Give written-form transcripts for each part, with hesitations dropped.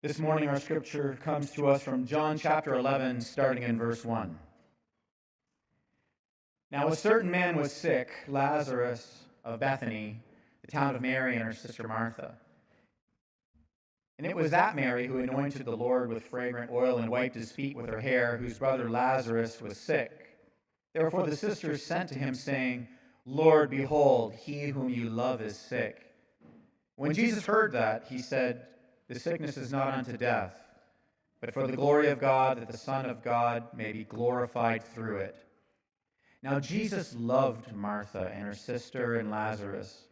This morning, our scripture comes to us from John chapter 11, starting in verse 1. Now, a certain man was sick, Lazarus of Bethany, the town of Mary and her sister Martha. And it was that Mary who anointed the Lord with fragrant oil and wiped his feet with her hair, whose brother Lazarus was sick. Therefore the sisters sent to him, saying, Lord, behold, he whom you love is sick. When Jesus heard that, he said, The sickness is not unto death, but for the glory of God, that the Son of God may be glorified through it. Now Jesus loved Martha and her sister and Lazarus.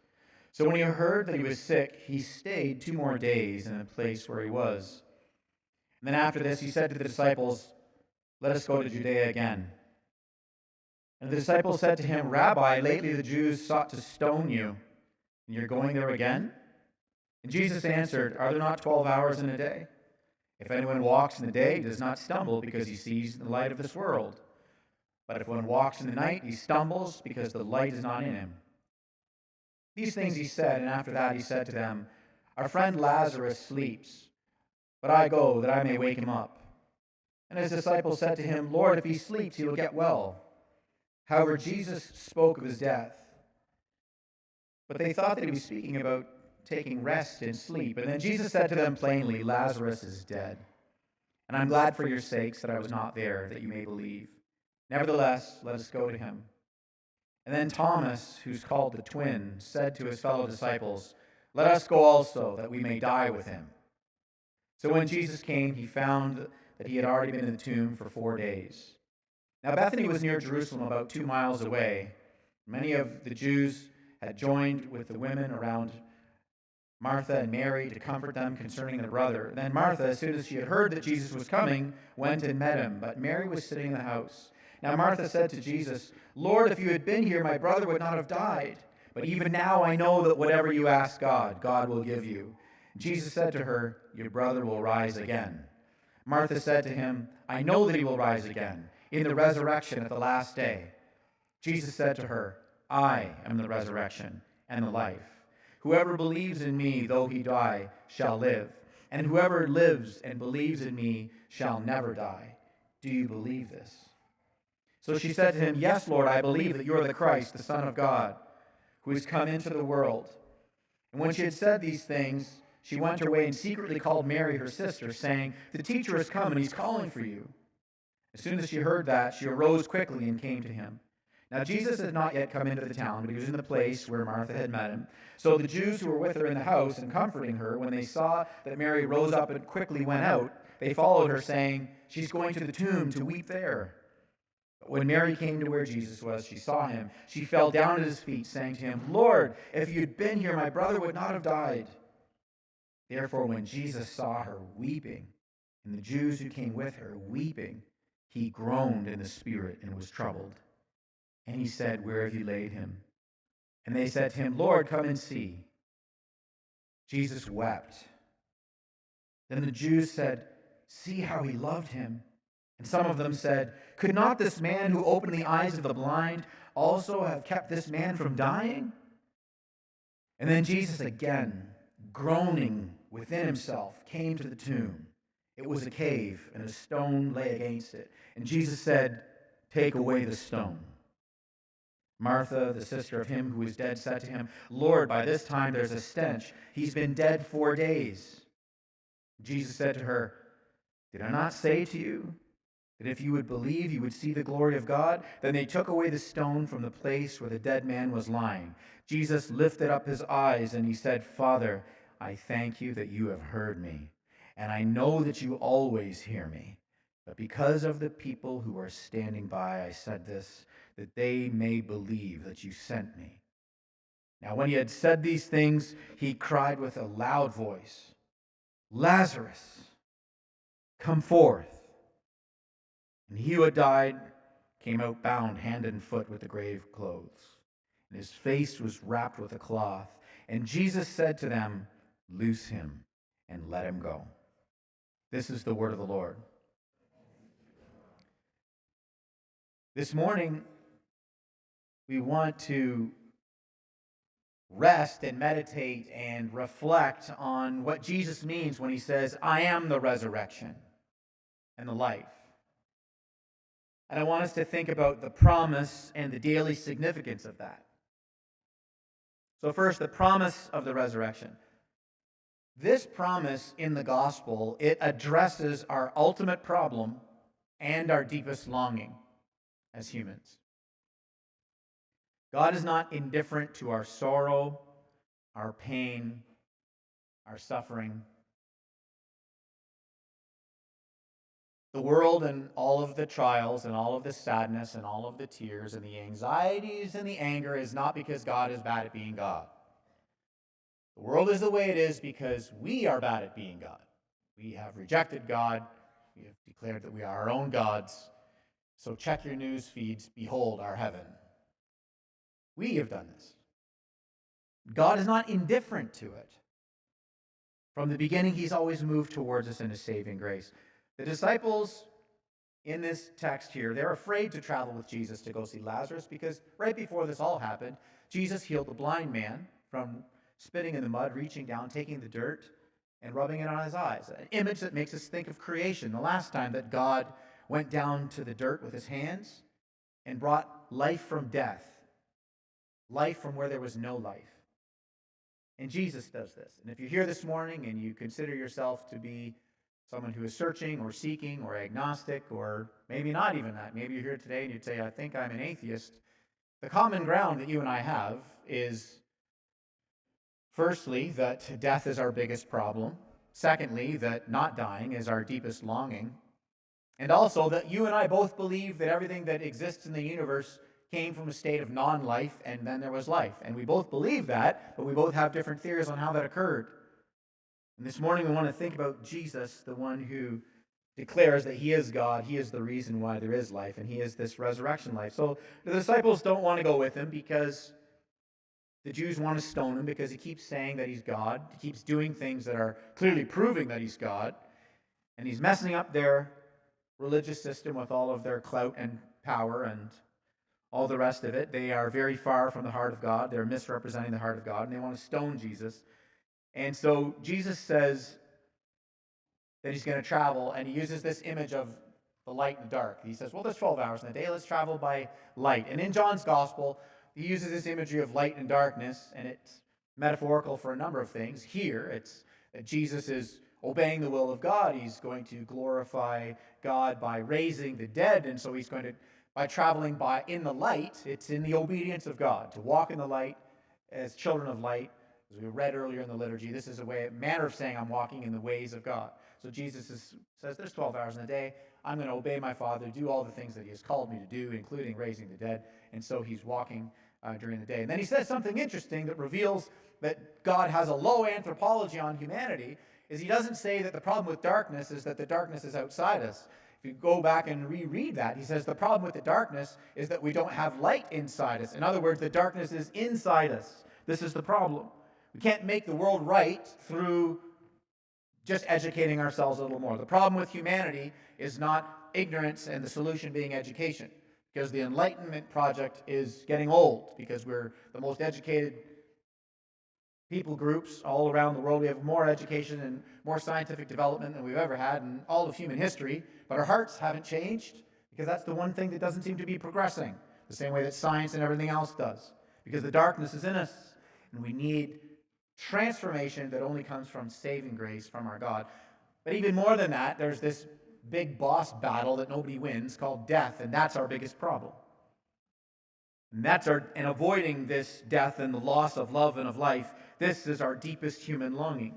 So when he heard that he was sick, he stayed 2 more days in the place where he was. And then after this, he said to the disciples, Let us go to Judea again. And the disciples said to him, Rabbi, lately the Jews sought to stone you, and you're going there again? And Jesus answered, Are there not 12 hours in a day? If anyone walks in the day, he does not stumble because he sees the light of this world. But if one walks in the night, he stumbles because the light is not in him. These things he said, and after that he said to them, Our friend Lazarus sleeps, but I go that I may wake him up. And his disciples said to him, Lord, if he sleeps, he will get well. However, Jesus spoke of his death. But they thought that he was speaking about taking rest and sleep. And then Jesus said to them plainly, Lazarus is dead. And I'm glad for your sakes that I was not there, that you may believe. Nevertheless, let us go to him. And then Thomas, who's called the twin, said to his fellow disciples, Let us go also, that we may die with him. So when Jesus came, he found that he had already been in the tomb for 4 days. Now Bethany was near Jerusalem, about 2 miles away. Many of the Jews had joined with the women around Martha and Mary to comfort them concerning their brother. Then Martha, as soon as she had heard that Jesus was coming, went and met him, but Mary was sitting in the house. Now Martha said to Jesus, Lord, if you had been here, my brother would not have died. But even now I know that whatever you ask God, God will give you. Jesus said to her, Your brother will rise again. Martha said to him, I know that he will rise again, in the resurrection at the last day. Jesus said to her, I am the resurrection and the life. Whoever believes in me, though he die, shall live. And whoever lives and believes in me shall never die. Do you believe this? So she said to him, Yes, Lord, I believe that you are the Christ, the Son of God, who has come into the world. And when she had said these things, she went her way and secretly called Mary, her sister, saying, The teacher has come, and he's calling for you. As soon as she heard that, she arose quickly and came to him. Now Jesus had not yet come into the town, but he was in the place where Martha had met him. So the Jews who were with her in the house and comforting her, when they saw that Mary rose up and quickly went out, they followed her, saying, She's going to the tomb to weep there. But when Mary came to where Jesus was, she saw him. She fell down at his feet, saying to him, Lord, if you'd been here, my brother would not have died. Therefore, when Jesus saw her weeping, and the Jews who came with her weeping, he groaned in the spirit and was troubled. And he said, Where have you laid him? And they said to him, Lord, come and see. Jesus wept. Then the Jews said, See how he loved him. And some of them said, Could not this man who opened the eyes of the blind also have kept this man from dying? And then Jesus, again, groaning within himself, came to the tomb. It was a cave, and a stone lay against it. And Jesus said, Take away the stone. Martha, the sister of him who was dead, said to him, Lord, by this time there's a stench. He's been dead 4 days. Jesus said to her, Did I not say to you that if you would believe, you would see the glory of God? Then they took away the stone from the place where the dead man was lying. Jesus lifted up his eyes and he said, Father, I thank you that you have heard me, and I know that you always hear me. But because of the people who are standing by, I said this, that they may believe that you sent me. Now when he had said these things, he cried with a loud voice, Lazarus, come forth. And he who had died came out bound hand and foot with the grave clothes, and his face was wrapped with a cloth. And Jesus said to them, Loose him and let him go. This is the word of the Lord. This morning, we want to rest and meditate and reflect on what Jesus means when he says, I am the resurrection and the life. And I want us to think about the promise and the daily significance of that. So first, the promise of the resurrection. This promise in the gospel, it addresses our ultimate problem and our deepest longing as humans. God is not indifferent to our sorrow, our pain, our suffering. The world and all of the trials and all of the sadness and all of the tears and the anxieties and the anger is not because God is bad at being God. The world is the way it is because we are bad at being God. We have rejected God. We have declared that we are our own gods. So check your news feeds. Behold our heaven. We have done this. God is not indifferent to it. From the beginning, he's always moved towards us in his saving grace. The disciples in this text here, they're afraid to travel with Jesus to go see Lazarus because right before this all happened, Jesus healed the blind man from spitting in the mud, reaching down, taking the dirt, and rubbing it on his eyes. An image that makes us think of creation. The last time that God went down to the dirt with his hands and brought life from death, life from where there was no life. And Jesus does this. And if you're here this morning and you consider yourself to be someone who is searching or seeking or agnostic or maybe not even that, maybe you're here today and you'd say, I think I'm an atheist, the common ground that you and I have is, firstly, that death is our biggest problem. Secondly, that not dying is our deepest longing. And also that you and I both believe that everything that exists in the universe came from a state of non-life and then there was life. And we both believe that, but we both have different theories on how that occurred. And this morning we want to think about Jesus, the one who declares that he is God, he is the reason why there is life, and he is this resurrection life. So the disciples don't want to go with him because the Jews want to stone him because he keeps saying that he's God. He keeps doing things that are clearly proving that he's God. And he's messing up their religious system with all of their clout and power and all the rest of it. They are very far from the heart of God. They're misrepresenting the heart of God, and they want to stone Jesus. And so Jesus says that he's going to travel, and he uses this image of the light and the dark. He says, well, there's 12 hours in the day. Let's travel by light. And in John's gospel, he uses this imagery of light and darkness, and it's metaphorical for a number of things. Here, it's that Jesus is obeying the will of God. He's going to glorify God by raising the dead, and so he's going to, by traveling in the light, it's in the obedience of God, to walk in the light as children of light. As we read earlier in the liturgy, this is a manner of saying I'm walking in the ways of God. So Jesus says there's 12 hours in a day. I'm going to obey my Father, do all the things that he has called me to do, including raising the dead. And so he's walking during the day. And then he says something interesting that reveals that God has a low anthropology on humanity, is he doesn't say that the problem with darkness is that the darkness is outside us. If you go back and reread that, he says the problem with the darkness is that we don't have light inside us. In other words, the darkness is inside us. This is the problem. We can't make the world right through just educating ourselves a little more. The problem with humanity is not ignorance and the solution being education, because the Enlightenment project is getting old, because we're the most educated people groups all around the world. We have more education and more scientific development than we've ever had in all of human history, but our hearts haven't changed, because that's the one thing that doesn't seem to be progressing, the same way that science and everything else does, because the darkness is in us, and we need transformation that only comes from saving grace from our God. But even more than that, there's this big boss battle that nobody wins called death, and that's our biggest problem. And avoiding this death and the loss of love and of life, this is our deepest human longing.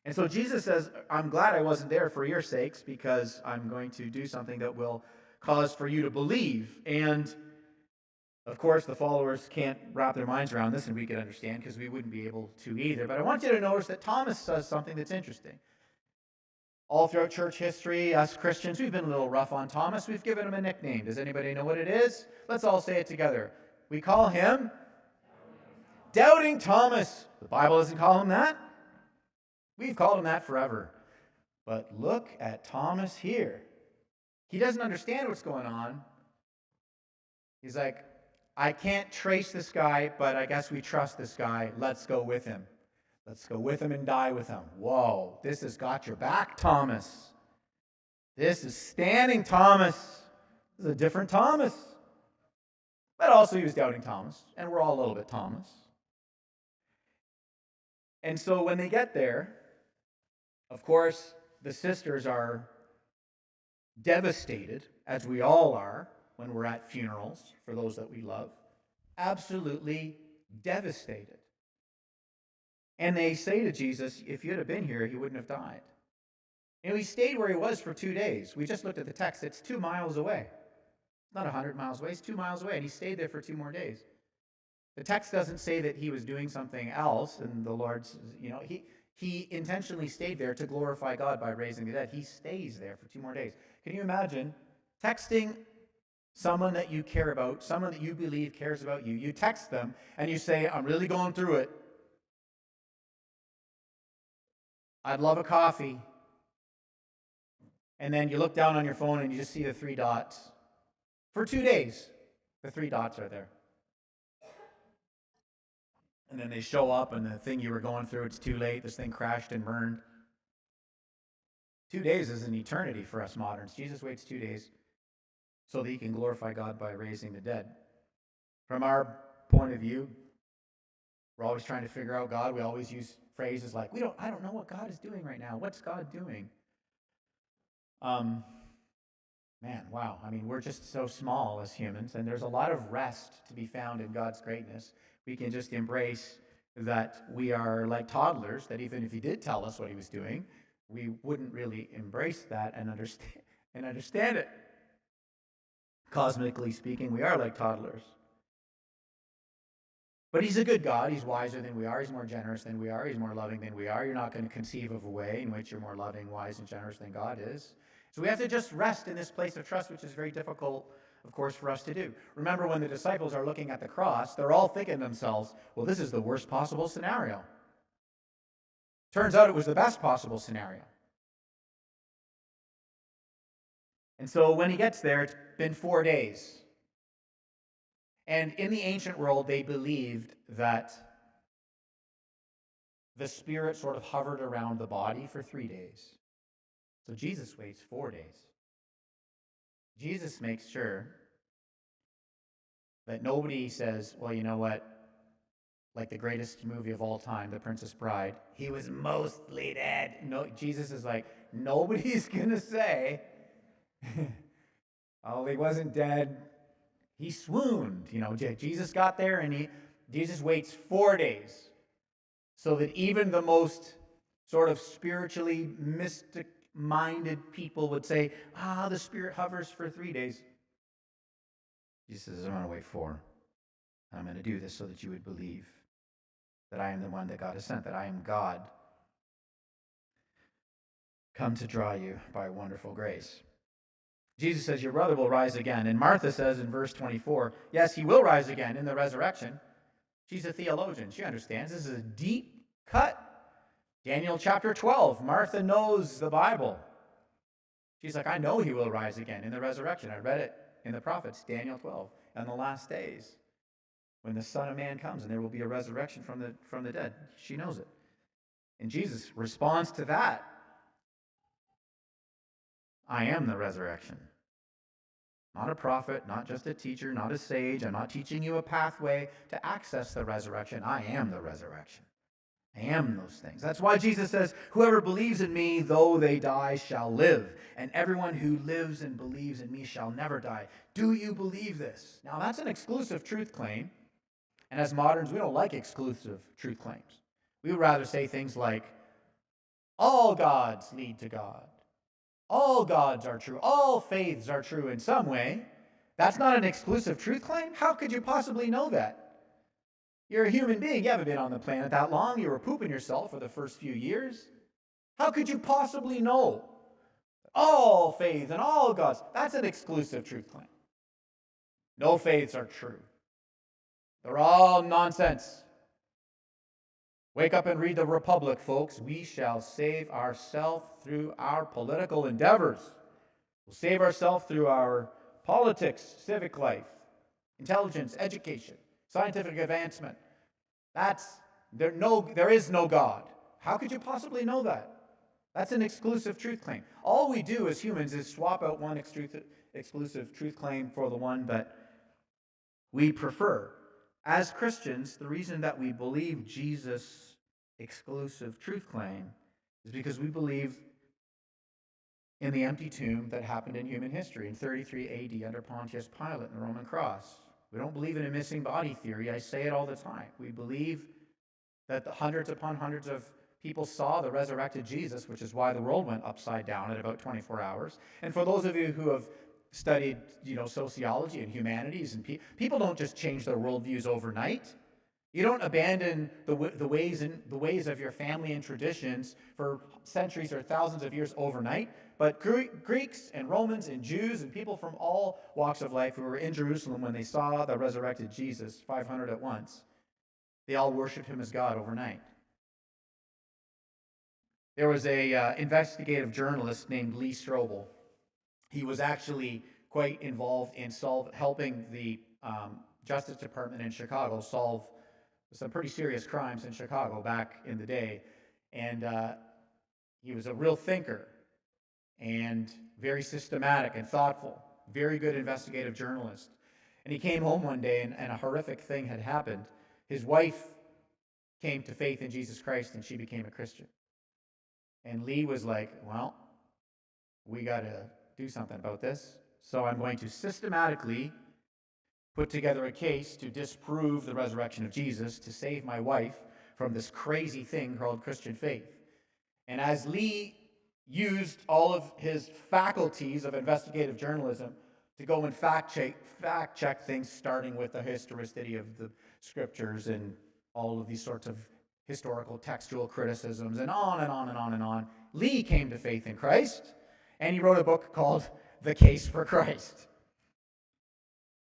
And so Jesus says, I'm glad I wasn't there for your sakes, because I'm going to do something that will cause for you to believe. And of course, the followers can't wrap their minds around this, and we could understand because we wouldn't be able to either. But I want you to notice that Thomas says something that's interesting. All throughout church history, us Christians, we've been a little rough on Thomas. We've given him a nickname. Does anybody know what it is? Let's all say it together. We call him Doubting Thomas. The Bible doesn't call him that. We've called him that forever. But look at Thomas here. He doesn't understand what's going on. He's like, I can't trace this guy, but I guess we trust this guy. Let's go with him. Let's go with him and die with him. Whoa, this has got your back, Thomas. This is standing Thomas. This is a different Thomas. But also he was doubting Thomas, and we're all a little bit Thomas. And so when they get there, of course, the sisters are devastated, as we all are when we're at funerals for those that we love. Absolutely devastated. And they say to Jesus, if you'd have been here, he wouldn't have died. You know, he stayed where he was for 2 days. We just looked at the text. It's 2 miles away. Not 100 miles away. It's 2 miles away. And he stayed there for 2 more days. The text doesn't say that he was doing something else. And the Lord's, he intentionally stayed there to glorify God by raising the dead. He stays there for 2 more days. Can you imagine texting someone that you care about, someone that you believe cares about you? You text them and you say, I'm really going through it. I'd love a coffee. And then you look down on your phone and you just see the 3 dots. For 2 days, the 3 dots are there. And then they show up and the thing you were going through, it's too late. This thing crashed and burned. 2 days is an eternity for us moderns. Jesus waits 2 days so that he can glorify God by raising the dead. From our point of view, we're always trying to figure out God. We always use phrases like, I don't know what God is doing right now. What's God doing? Man, wow. I mean, we're just so small as humans, and there's a lot of rest to be found in God's greatness. We can just embrace that we are like toddlers, that even if he did tell us what he was doing, we wouldn't really embrace that and understand it. Cosmically speaking, we are like toddlers. But he's a good God. He's wiser than we are. He's more generous than we are. He's more loving than we are. You're not going to conceive of a way in which you're more loving, wise, and generous than God is. So we have to just rest in this place of trust, which is very difficult, of course, for us to do. Remember, when the disciples are looking at the cross, they're all thinking to themselves, well, this is the worst possible scenario. Turns out it was the best possible scenario. And so when he gets there, it's been 4 days. And in the ancient world, they believed that the spirit sort of hovered around the body for 3 days. So Jesus waits 4 days. Jesus makes sure that nobody says, well, you know what? Like the greatest movie of all time, The Princess Bride, he was mostly dead. No, Jesus is like, nobody's going to say, oh, he wasn't dead. He swooned. Jesus got there and Jesus waits 4 days so that even the most sort of spiritually mystic-minded people would say, the spirit hovers for 3 days. Jesus says, I'm going to wait 4. I'm going to do this so that you would believe that I am the one that God has sent, that I am God, come to draw you by wonderful grace. Jesus says, your brother will rise again. And Martha says in verse 24, yes, he will rise again in the resurrection. She's a theologian. She understands. This is a deep cut. Daniel chapter 12. Martha knows the Bible. She's like, I know he will rise again in the resurrection. I read it in the prophets, Daniel 12. And the last days, when the Son of Man comes and there will be a resurrection from the dead. She knows it. And Jesus responds to that. I am the resurrection. Not a prophet, not just a teacher, not a sage. I'm not teaching you a pathway to access the resurrection. I am the resurrection. I am those things. That's why Jesus says, whoever believes in me, though they die, shall live. And everyone who lives and believes in me shall never die. Do you believe this? Now, that's an exclusive truth claim. And as moderns, we don't like exclusive truth claims. We would rather say things like, all gods lead to God. All gods are true. All faiths are true in some way. That's not an exclusive truth claim? How could you possibly know that? You're a human being. You haven't been on the planet that long. You were pooping yourself for the first few years. How could you possibly know? All faiths and all gods. That's an exclusive truth claim. No faiths are true. They're all nonsense. Wake up and read the Republic, folks. We shall save ourselves through our political endeavors. We'll save ourselves through our politics, civic life. intelligence, education, scientific advancement. There is no God. How could you possibly know that? That's an exclusive truth claim. All we do as humans is swap out one exclusive truth claim for the one that we prefer. As Christians, the reason that we believe Jesus' exclusive truth claim is because we believe in the empty tomb that happened in human history in 33 AD under Pontius Pilate and the Roman cross. We don't believe in a missing body theory. I say it all the time. We believe that the hundreds upon hundreds of people saw the resurrected Jesus, which is why the world went upside down in about 24 hours. And for those of you who have studied, sociology and humanities, and people don't just change their worldviews overnight. You don't abandon the ways of your family and traditions for centuries or thousands of years overnight. But Greeks and Romans and Jews and people from all walks of life who were in Jerusalem when they saw the resurrected Jesus, 500 at once, they all worshiped him as God overnight. There was a investigative journalist named Lee Strobel. He was actually quite involved in helping the Justice Department in Chicago solve some pretty serious crimes in Chicago back in the day. And he was a real thinker and very systematic and thoughtful, very good investigative journalist. And he came home one day and a horrific thing had happened. His wife came to faith in Jesus Christ and she became a Christian. And Lee was like, well, we got to do something about this. So I'm going to systematically put together a case to disprove the resurrection of Jesus to save my wife from this crazy thing called Christian faith. And as Lee used all of his faculties of investigative journalism to go and fact check things, starting with the historicity of the scriptures and all of these sorts of historical textual criticisms and on and on and on and on, Lee came to faith in Christ, and he wrote a book called The Case for Christ.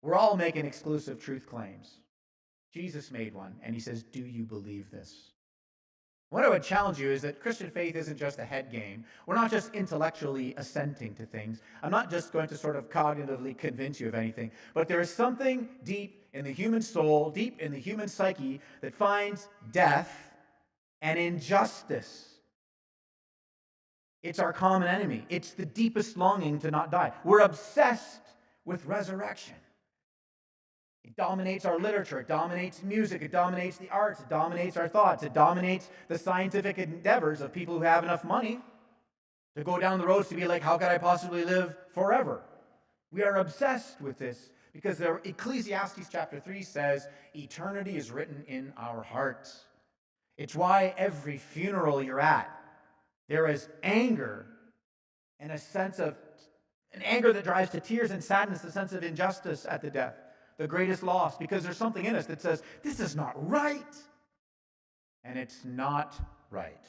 We're all making exclusive truth claims. Jesus made one, and he says, do you believe this? What I would challenge you is that Christian faith isn't just a head game. We're not just intellectually assenting to things. I'm not just going to sort of cognitively convince you of anything, but there is something deep in the human soul, deep in the human psyche, that finds death and injustice. It's our common enemy. It's the deepest longing to not die. We're obsessed with resurrection. It dominates our literature, it dominates music, it dominates the arts, it dominates our thoughts, it dominates the scientific endeavors of people who have enough money to go down the roads to be like, how could I possibly live forever? We are obsessed with this because Ecclesiastes chapter 3 says, eternity is written in our hearts. It's why every funeral you're at, there is anger and a sense of, an anger that drives to tears and sadness, a sense of injustice at the death. The greatest loss, because there's something in us that says, this is not right. And it's not right.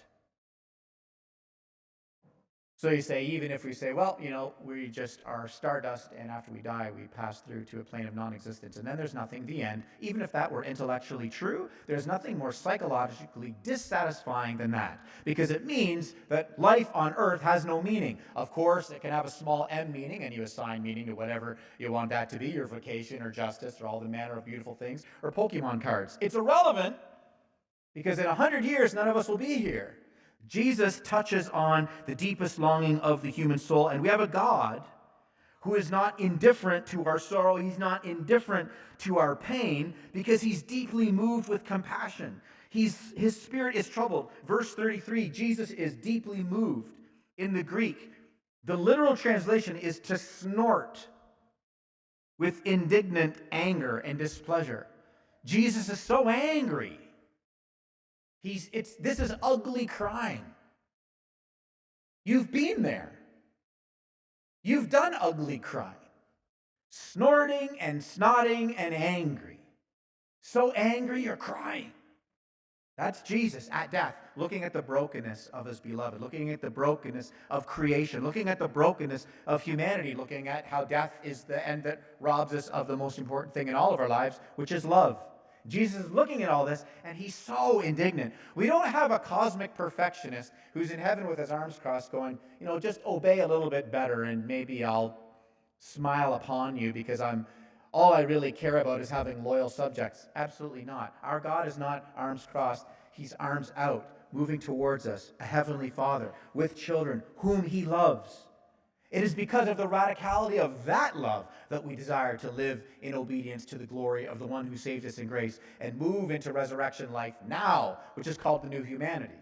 So you say, even if we say, well, we just are stardust, and after we die, we pass through to a plane of non-existence, and then there's nothing, the end. Even if that were intellectually true, there's nothing more psychologically dissatisfying than that, because it means that life on earth has no meaning. Of course, it can have a small m meaning, and you assign meaning to whatever you want that to be, your vocation or justice or all the manner of beautiful things, or Pokemon cards. It's irrelevant, because in 100 years, none of us will be here. Jesus touches on the deepest longing of the human soul, and we have a God who is not indifferent to our sorrow. He's not indifferent to our pain because he's deeply moved with compassion. His spirit is troubled. Verse 33, Jesus is deeply moved. In the Greek, the literal translation is to snort with indignant anger and displeasure. Jesus is so angry. This is ugly crying. You've been there. You've done ugly crying. Snorting and snotting and angry. So angry you're crying. That's Jesus at death, looking at the brokenness of his beloved, looking at the brokenness of creation, looking at the brokenness of humanity, looking at how death is the end that robs us of the most important thing in all of our lives, which is love. Jesus is looking at all this, and he's so indignant. We don't have a cosmic perfectionist who's in heaven with his arms crossed going, just obey a little bit better, and maybe I'll smile upon you because I'm all I really care about is having loyal subjects. Absolutely not. Our God is not arms crossed. He's arms out, moving towards us, a heavenly Father with children whom he loves. It is because of the radicality of that love that we desire to live in obedience to the glory of the one who saved us in grace and move into resurrection life now, which is called the new humanity.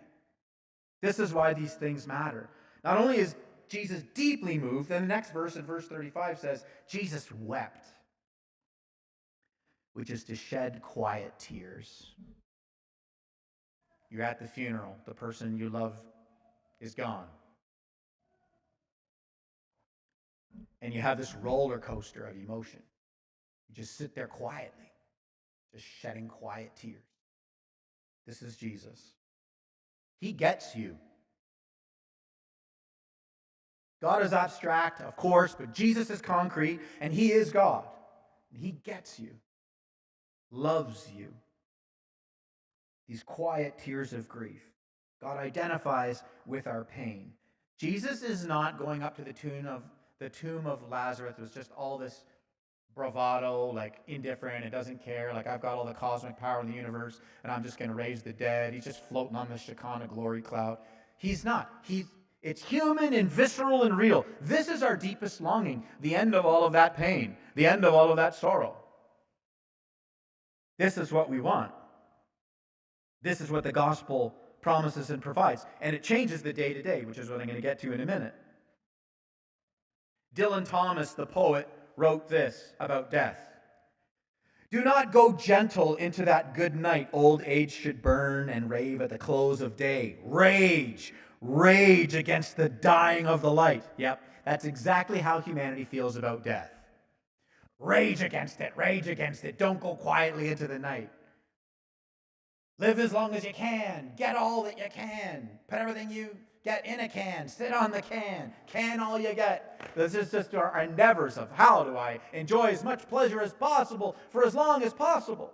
This is why these things matter. Not only is Jesus deeply moved, then the next verse in verse 35 says, Jesus wept, which is to shed quiet tears. You're at the funeral. The person you love is gone. And you have this roller coaster of emotion. You just sit there quietly, just shedding quiet tears. This is Jesus. He gets you. God is abstract, of course, but Jesus is concrete, and he is God. He gets you, loves you. These quiet tears of grief. God identifies with our pain. Jesus is not going up to the tomb of Lazarus. It was just all this bravado, like indifferent, it doesn't care, like I've got all the cosmic power in the universe, and I'm just going to raise the dead. He's just floating on the Shekinah glory cloud. He's not. It's human and visceral and real. This is our deepest longing, the end of all of that pain, the end of all of that sorrow. This is what we want. This is what the gospel promises and provides. And it changes the day to day, which is what I'm going to get to in a minute. Dylan Thomas, the poet, wrote this about death. Do not go gentle into that good night old age should burn and rave at the close of day. Rage, rage against the dying of the light. Yep, that's exactly how humanity feels about death. Rage against it, rage against it. Don't go quietly into the night. Live as long as you can. Get all that you can. Put everything you get in a can. Sit on the can. Can all you get. This is just our endeavors of how do I enjoy as much pleasure as possible for as long as possible.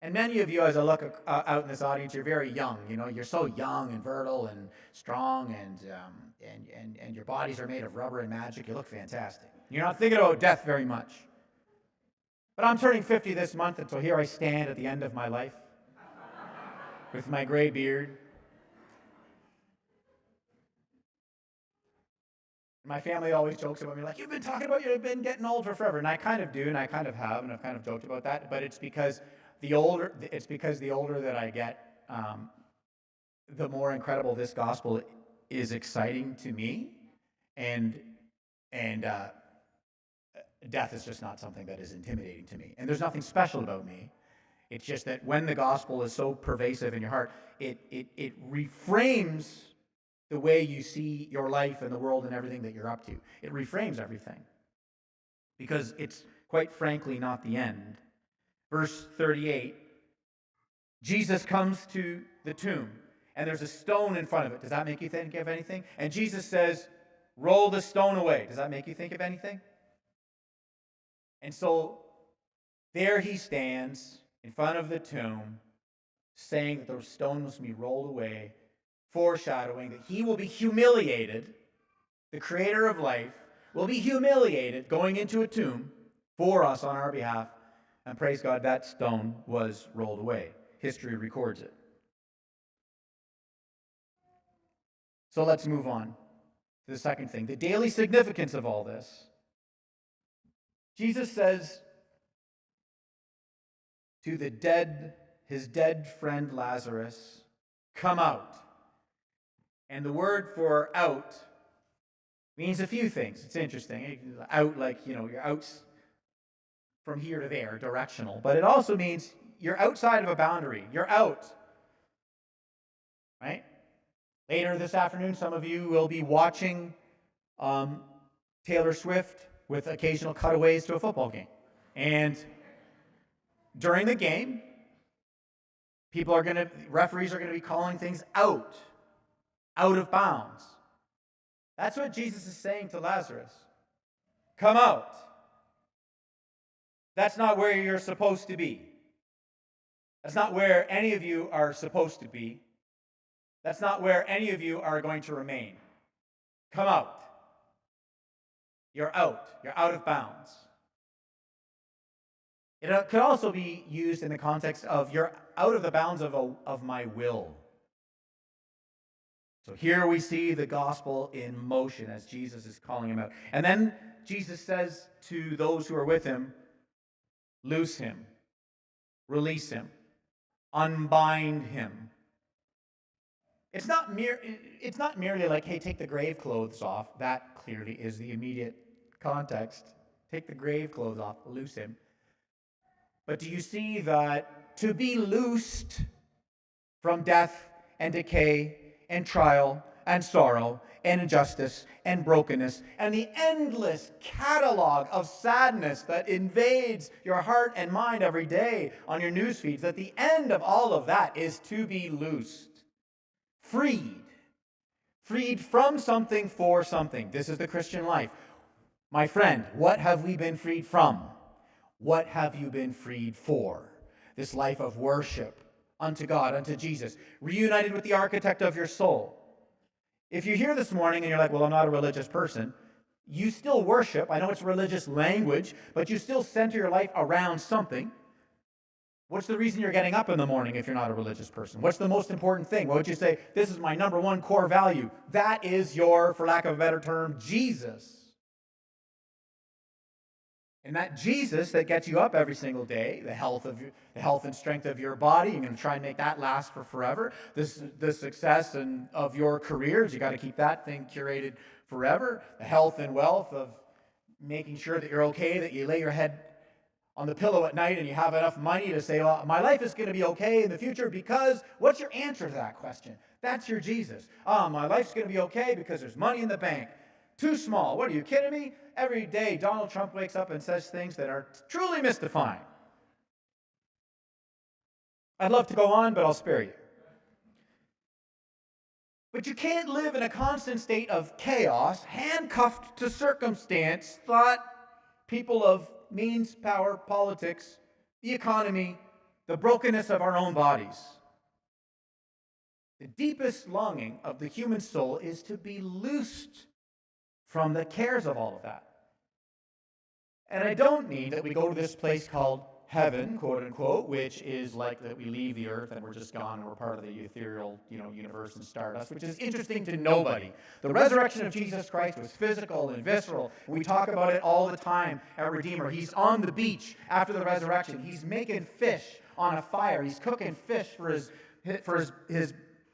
And many of you, as I look out in this audience, you're very young. You know, you're so young and virile and strong, and your bodies are made of rubber and magic. You look fantastic. You're not thinking about death very much. But I'm turning 50 this month, and so here I stand at the end of my life with my gray beard. My family always jokes about me, like, you've been talking about you've been getting old for forever. And I kind of do, and I kind of have, and I've kind of joked about that. But it's because the older that I get, the more incredible this gospel is exciting to me. And death is just not something that is intimidating to me. And there's nothing special about me. It's just that when the gospel is so pervasive in your heart, it reframes the way you see your life and the world and everything that you're up to. It reframes everything. Because it's, quite frankly, not the end. Verse 38, Jesus comes to the tomb, and there's a stone in front of it. Does that make you think of anything? And Jesus says, roll the stone away. Does that make you think of anything? And so there he stands in front of the tomb, saying that the stone must be rolled away, foreshadowing that he will be humiliated. The creator of life will be humiliated going into a tomb for us on our behalf. And praise God, that stone was rolled away. History records it. So let's move on to the second thing, the daily significance of all this. Jesus says to his dead friend Lazarus, come out. And the word for out means a few things. It's interesting. Out, like, you're out from here to there, directional. But it also means you're outside of a boundary. You're out. Right? Later this afternoon, some of you will be watching Taylor Swift with occasional cutaways to a football game. And during the game, referees are going to be calling things out of bounds. That's what Jesus is saying to Lazarus. Come out. That's not where you're supposed to be. That's not where any of you are supposed to be. That's not where any of you are going to remain. Come out. You're out. You're out of bounds. It could also be used in the context of you're out of the bounds of my will. So here we see the gospel in motion as Jesus is calling him out. And then Jesus says to those who are with him, loose him, release him, unbind him. It's not merely like, hey, take the grave clothes off. That clearly is the immediate context. Take the grave clothes off, loose him. But do you see that to be loosed from death and decay and trial and sorrow and injustice and brokenness and the endless catalog of sadness that invades your heart and mind every day on your news feeds, that the end of all of that is to be loosed, freed from something for something. This is the Christian life. My friend, what have we been freed from? What have you been freed for? This life of worship unto God, unto Jesus, reunited with the architect of your soul. If you're here this morning and you're like, well, I'm not a religious person, you still worship. I know it's religious language, but you still center your life around something. What's the reason you're getting up in the morning if you're not a religious person? What's the most important thing? What would you say? This is my number one core value. That is your, for lack of a better term, Jesus. And that Jesus that gets you up every single day, the health and strength of your body, you're going to try and make that last for forever. The success of your careers, you got to keep that thing curated forever. The health and wealth of making sure that you're okay, that you lay your head on the pillow at night and you have enough money to say, well, my life is going to be okay in the future because, what's your answer to that question? That's your Jesus. My life's going to be okay because there's money in the bank. Too small. What, are you kidding me? Every day, Donald Trump wakes up and says things that are truly mystifying. I'd love to go on, but I'll spare you. But you can't live in a constant state of chaos, handcuffed to circumstance, thought, people of means, power, politics, the economy, the brokenness of our own bodies. The deepest longing of the human soul is to be loosed from the cares of all of that. And I don't mean that we go to this place called heaven, quote unquote, which is like that we leave the earth and we're just gone and we're part of the ethereal, universe and stardust, which is interesting to nobody. The resurrection of Jesus Christ was physical and visceral. And we talk about it all the time at Redeemer. He's on the beach after the resurrection. He's making fish on a fire. He's cooking fish for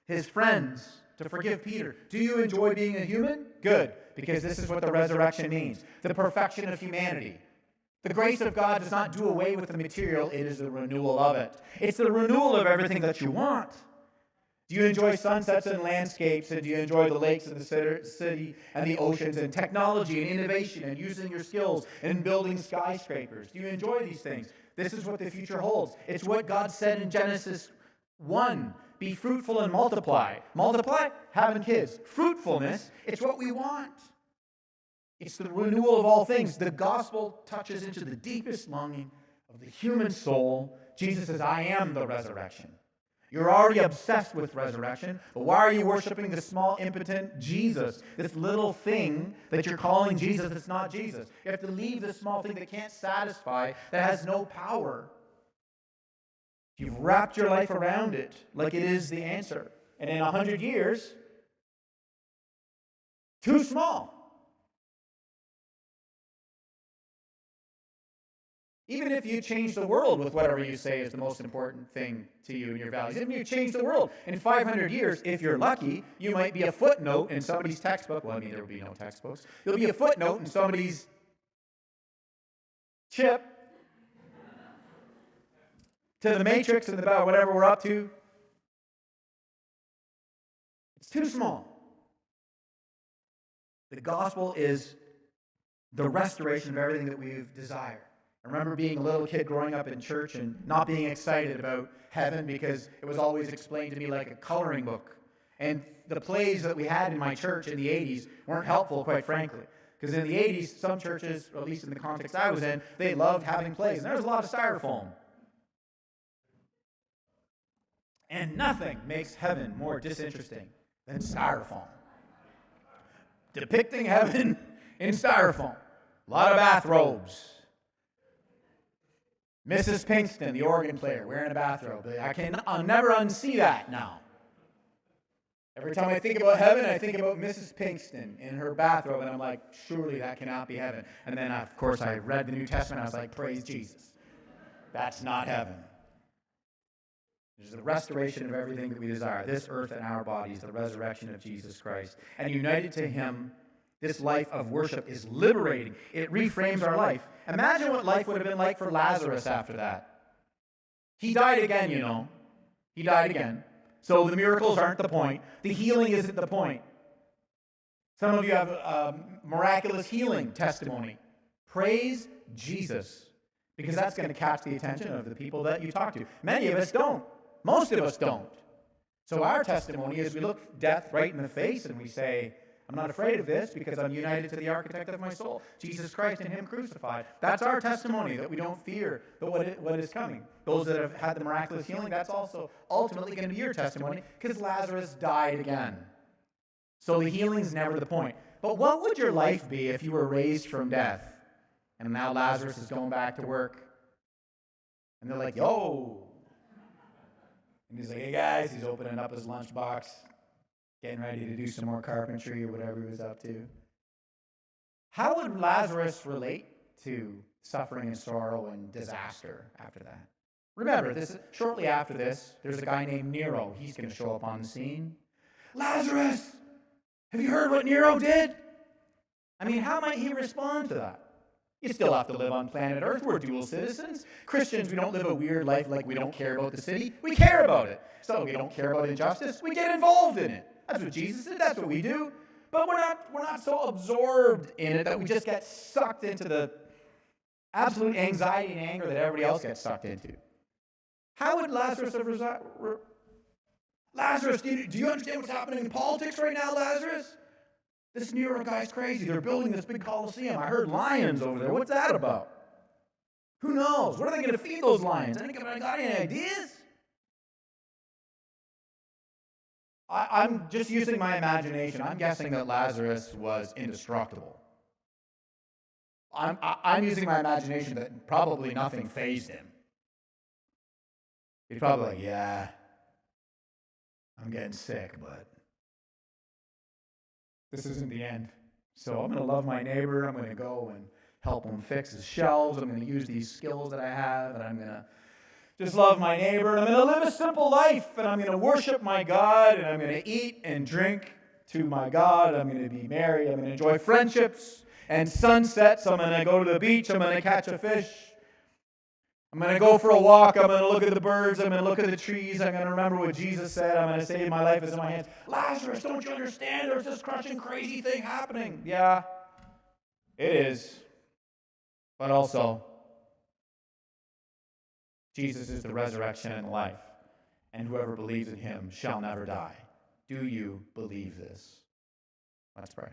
his friends to forgive Peter. Do you enjoy being a human? Good, because this is what the resurrection means. The perfection of humanity. The grace of God does not do away with the material, it is the renewal of it. It's the renewal of everything that you want. Do you enjoy sunsets and landscapes, and do you enjoy the lakes and the city and the oceans and technology and innovation and using your skills and building skyscrapers? Do you enjoy these things? This is what the future holds. It's what God said in Genesis 1. Be fruitful and multiply. Multiply, having kids. Fruitfulness, it's what we want. It's the renewal of all things. The gospel touches into the deepest longing of the human soul. Jesus says, I am the resurrection. You're already obsessed with resurrection, but why are you worshiping this small, impotent Jesus? This little thing that you're calling Jesus that's not Jesus. You have to leave this small thing that can't satisfy, that has no power. You've wrapped your life around it like it is the answer. And in 100 years, too small. Even if you change the world with whatever you say is the most important thing to you and your values, even if you change the world, in 500 years, if you're lucky, you might be a footnote in somebody's textbook. Well, there will be no textbooks. You'll be a footnote in somebody's chip to the Matrix and about whatever we're up to. It's too small. The gospel is the restoration of everything that we've desired. I remember being a little kid growing up in church and not being excited about heaven because it was always explained to me like a coloring book. And the plays that we had in my church in the 80s weren't helpful, quite frankly. Because in the 80s, some churches, or at least in the context I was in, they loved having plays. And there was a lot of styrofoam. And nothing makes heaven more disinteresting than styrofoam. Depicting heaven in styrofoam. A lot of bathrobes. Mrs. Pinkston, the organ player, wearing a bathrobe. I'll never unsee that now. Every time I think about heaven, I think about Mrs. Pinkston in her bathrobe, and I'm like, surely that cannot be heaven. And then, of course, I read the New Testament, and I was like, praise Jesus. That's not heaven. There's the restoration of everything that we desire, this earth and our bodies, the resurrection of Jesus Christ. And united to him, this life of worship is liberating. It reframes our life. Imagine what life would have been like for Lazarus after that. He died again, you know. He died again. So the miracles aren't the point. The healing isn't the point. Some of you have a miraculous healing testimony. Praise Jesus, because that's going to catch the attention of the people that you talk to. Many of us don't. Most of us don't. So our testimony is we look death right in the face and we say, I'm not afraid of this because I'm united to the architect of my soul, Jesus Christ and him crucified. That's our testimony, that we don't fear what is coming. Those that have had the miraculous healing, that's also ultimately going to be your testimony because Lazarus died again. So the healing's never the point. But what would your life be if you were raised from death and now Lazarus is going back to work? And they're like, yo. And he's like, hey guys, he's opening up his lunchbox, getting ready to do some more carpentry or whatever he was up to. How would Lazarus relate to suffering and sorrow and disaster after that? Remember, shortly after this, there's a guy named Nero. He's going to show up on the scene. Lazarus, have you heard what Nero did? I mean, how might he respond to that? You still have to live on planet Earth. We're dual citizens. Christians, we don't live a weird life like we don't care about the city. We care about it. So we don't care about injustice. We get involved in it. That's what Jesus did. That's what we do. But we're not so absorbed in it that we just get sucked into the absolute anxiety and anger that everybody else gets sucked into. How would Lazarus have Lazarus, do you understand what's happening in politics right now, Lazarus? This Nero guy's crazy. They're building this big Colosseum. I heard lions over there. What's that about? Who knows? What are they going to feed those lions? Anybody got any ideas? I'm just using my imagination. I'm guessing that Lazarus was indestructible. I'm using my imagination that probably nothing fazed him. He's probably like, yeah, I'm getting sick, but this isn't the end. So I'm going to love my neighbor. I'm going to go and help him fix his shelves. I'm going to use these skills that I have, and I'm going to just love my neighbor. And I'm going to live a simple life, and I'm going to worship my God, and I'm going to eat and drink to my God. I'm going to be merry. I'm going to enjoy friendships and sunsets. I'm going to go to the beach. I'm going to catch a fish. I'm going to go for a walk. I'm going to look at the birds. I'm going to look at the trees. I'm going to remember what Jesus said. I'm going to say my life is in my hands. Lazarus, don't you understand? There's this crushing, crazy thing happening. Yeah, it is. But also, Jesus is the resurrection and life, and whoever believes in him shall never die. Do you believe this? Let's pray.